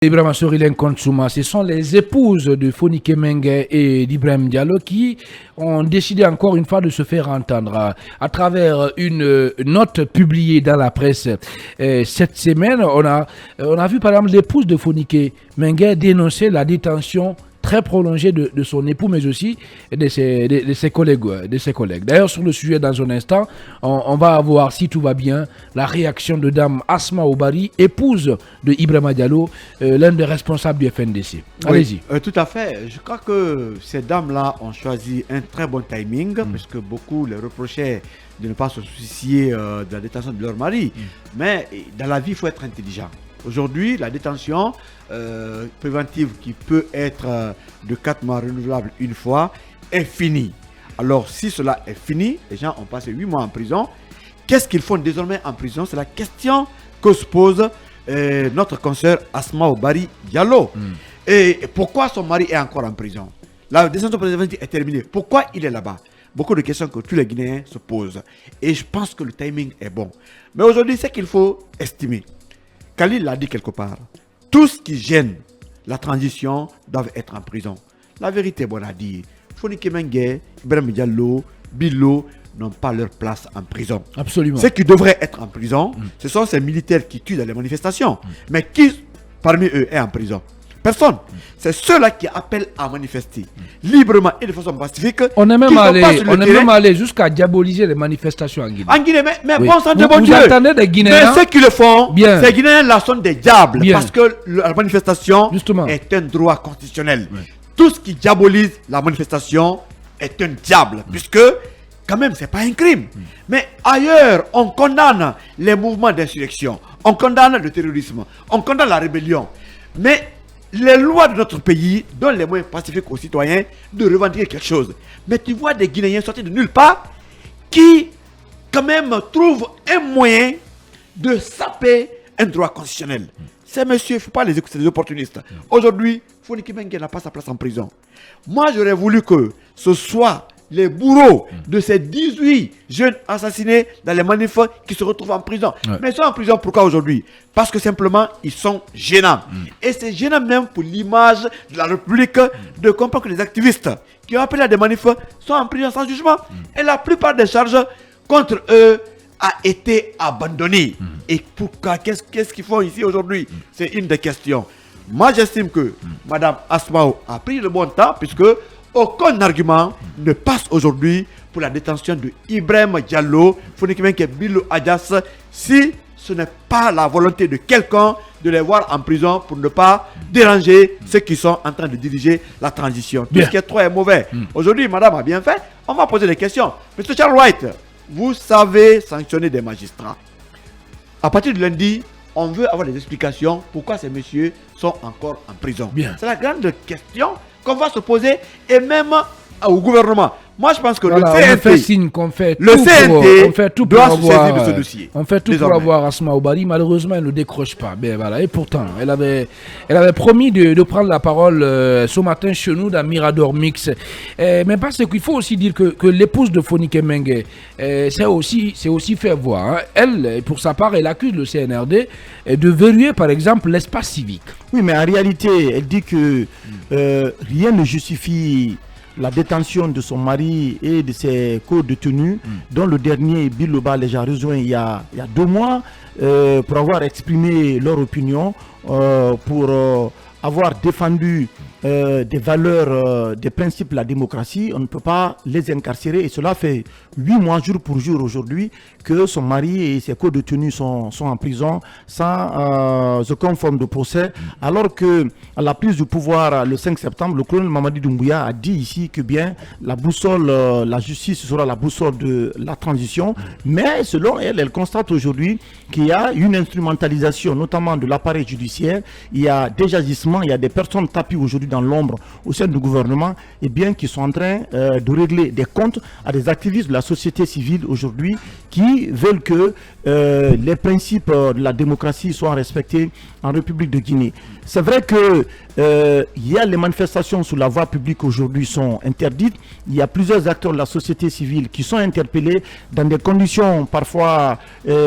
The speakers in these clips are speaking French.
Ibrahima Sorilen Kontsuma, ce sont les épouses de Fonike Mengue et d'Ibrahim Diallo qui ont décidé encore une fois de se faire entendre à travers une note publiée dans la presse cette semaine. On a vu par exemple l'épouse de Fonike Mengue dénoncer la détention très prolongée de son époux, mais aussi de ses collègues. D'ailleurs, sur le sujet, dans un instant, on va avoir, si tout va bien, la réaction de Dame Asma Obari, épouse de Ibrahima Diallo, l'un des responsables du FNDC. Allez-y. Oui, tout à fait. Je crois que ces dames-là ont choisi un très bon timing, puisque beaucoup les reprochaient de ne pas se soucier de la détention de leur mari. Mais dans la vie, il faut être intelligent. Aujourd'hui, la détention préventive qui peut être de 4 mois renouvelable une fois est finie. Alors, si cela est fini, les gens ont passé 8 mois en prison. Qu'est-ce qu'ils font désormais en prison? C'est la question que se pose notre consoeur Asma Obari Diallo. Et pourquoi son mari est encore en prison? La détention préventive est terminée. Pourquoi il est là-bas? Beaucoup de questions que tous les Guinéens se posent. Et je pense que le timing est bon. Mais aujourd'hui, c'est qu'il faut estimer. Khalil l'a dit quelque part, tout ce qui gêne la transition doivent être en prison. La vérité est bonne à dire. Fonike Mengue, Ibrahim Diallo, Bilo n'ont pas leur place en prison. Absolument. Ceux qui devraient être en prison, ce sont ces militaires qui tuent dans les manifestations. Mais qui parmi eux est en prison? Personne. C'est ceux-là qui appellent à manifester librement et de façon pacifique. On est même allé jusqu'à diaboliser les manifestations en Guinée. En Guinée, mais oui. Bon sang de bon vous Dieu. Attendez des Guinéens, mais ceux qui le font, bien. Ces Guinéens-là sont des diables. Bien. Parce que la manifestation Justement. est un droit constitutionnel. Tout ce qui diabolise la manifestation est un diable. Puisque, quand même, ce n'est pas un crime. Mais ailleurs, on condamne les mouvements d'insurrection. On condamne le terrorisme. On condamne la rébellion. Mais les lois de notre pays donnent les moyens pacifiques aux citoyens de revendiquer quelque chose. Mais tu vois des Guinéens sortis de nulle part qui, quand même, trouvent un moyen de saper un droit constitutionnel. Ces messieurs, il ne faut pas les écouter, c'est des opportunistes. Aujourd'hui, Fonike Mengue n'a pas sa place en prison. Moi, j'aurais voulu que ce soit les bourreaux de ces 18 jeunes assassinés dans les manifs qui se retrouvent en prison. Mais ils sont en prison pourquoi aujourd'hui? Parce que simplement, ils sont gênants. Et c'est gênant même pour l'image de la République de comprendre que les activistes qui ont appelé à des manifs sont en prison sans jugement. Et la plupart des charges contre eux a été abandonnée. Et pourquoi? Qu'est-ce qu'ils font ici aujourd'hui? C'est une des questions. Moi, j'estime que Mme Asmao a pris le bon temps puisque aucun argument ne passe aujourd'hui pour la détention de Ibrahim Diallo, Fonike Mengue, Bilo Adjas, si ce n'est pas la volonté de quelqu'un de les voir en prison pour ne pas déranger ceux qui sont en train de diriger la transition. Tout ce qui est trop est mauvais. Aujourd'hui, madame a bien fait. On va poser des questions. Mr. Charles White, vous savez sanctionner des magistrats. À partir de lundi, on veut avoir des explications pourquoi ces messieurs sont encore en prison. C'est la grande question qu'on va se poser et même au gouvernement. Moi, je pense que voilà, le CNT, on fait signe qu'on fait le tout CNT on fait tout doit pour se saisir avoir, de ce dossier. On fait tout désormais. pour avoir Asma Obari. Malheureusement, elle ne décroche pas. Ben, voilà. Et pourtant, elle avait promis de prendre la parole ce matin chez nous dans Mirador Mix. Mais parce qu'il faut aussi dire que l'épouse de Fonike Mengue, c'est aussi fait voir. Hein. Elle, pour sa part, elle accuse le CNRD de verrouiller, par exemple, l'espace civique. Oui, mais en réalité, elle dit que rien ne justifie la détention de son mari et de ses co-détenus, dont le dernier, Bill Loba, les a rejoints il y a 2 mois pour avoir exprimé leur opinion, pour avoir défendu des valeurs, des principes de la démocratie. On ne peut pas les incarcérer et cela fait 8 mois jour pour jour aujourd'hui que son mari et ses co-détenus sont en prison sans aucune forme de procès, alors que à la prise du pouvoir le 5 septembre, le colonel Mamadi Doumbouya a dit ici que bien la boussole, la justice sera la boussole de la transition, mais selon elle, elle constate aujourd'hui qu'il y a une instrumentalisation notamment de l'appareil judiciaire, il y a des agissements, il y a des personnes tapis aujourd'hui dans l'ombre au sein du gouvernement, et bien qui sont en train de régler des comptes à des activistes de la société civile aujourd'hui qui veulent que les principes de la démocratie soient respectés en République de Guinée. C'est vrai que il y a les manifestations sur la voie publique aujourd'hui sont interdites. Il y a plusieurs acteurs de la société civile qui sont interpellés dans des conditions parfois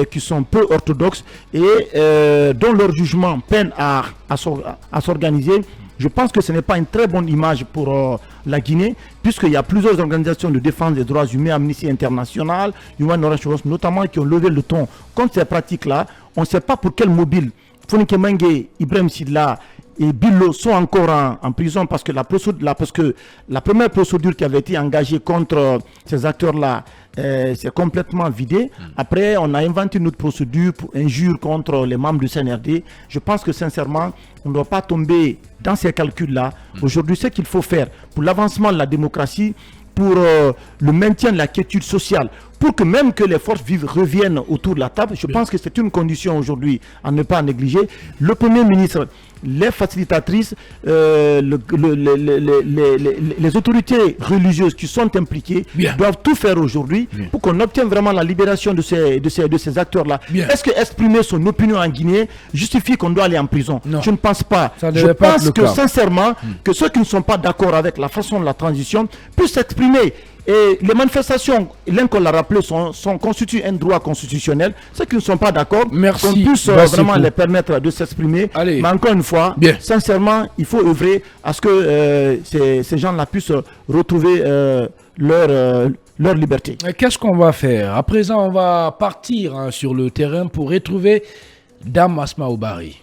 qui sont peu orthodoxes et dont leur jugement peine à s'organiser. Je pense que ce n'est pas une très bonne image pour la Guinée, puisqu'il y a plusieurs organisations de défense des droits humains, Amnesty International, Human Rights Watch notamment, qui ont levé le ton contre ces pratiques-là. On ne sait pas pour quel mobile Founiké Mengué, Ibrahim Sidla et Billo sont encore en prison parce que la première procédure qui avait été engagée contre ces acteurs-là c'est complètement vidé. Après, on a inventé une autre procédure pour injure contre les membres du CNRD. Je pense que sincèrement, on ne doit pas tomber dans ces calculs-là. Aujourd'hui, ce qu'il faut faire pour l'avancement de la démocratie, pour le maintien de la quiétude sociale, pour que même que les forces vives reviennent autour de la table, je pense que c'est une condition aujourd'hui à ne pas négliger. Le Premier ministre, les facilitatrices, les autorités religieuses qui sont impliquées doivent tout faire aujourd'hui pour qu'on obtienne vraiment la libération de ces acteurs-là. Est-ce que exprimer son opinion en Guinée justifie qu'on doit aller en prison? Non. Je ne pense pas. Je pense que sincèrement, que ceux qui ne sont pas d'accord avec la façon de la transition puissent s'exprimer. Et les manifestations, l'un qu'on l'a rappelé, constituent un droit constitutionnel. Ceux qui ne sont pas d'accord, qu'on puisse vraiment les permettre de s'exprimer. Mais encore une fois, sincèrement, il faut œuvrer à ce que ces gens-là puissent retrouver leur liberté. Qu'est-ce qu'on va faire? À présent, on va partir sur le terrain pour retrouver Dame Asma Oubari.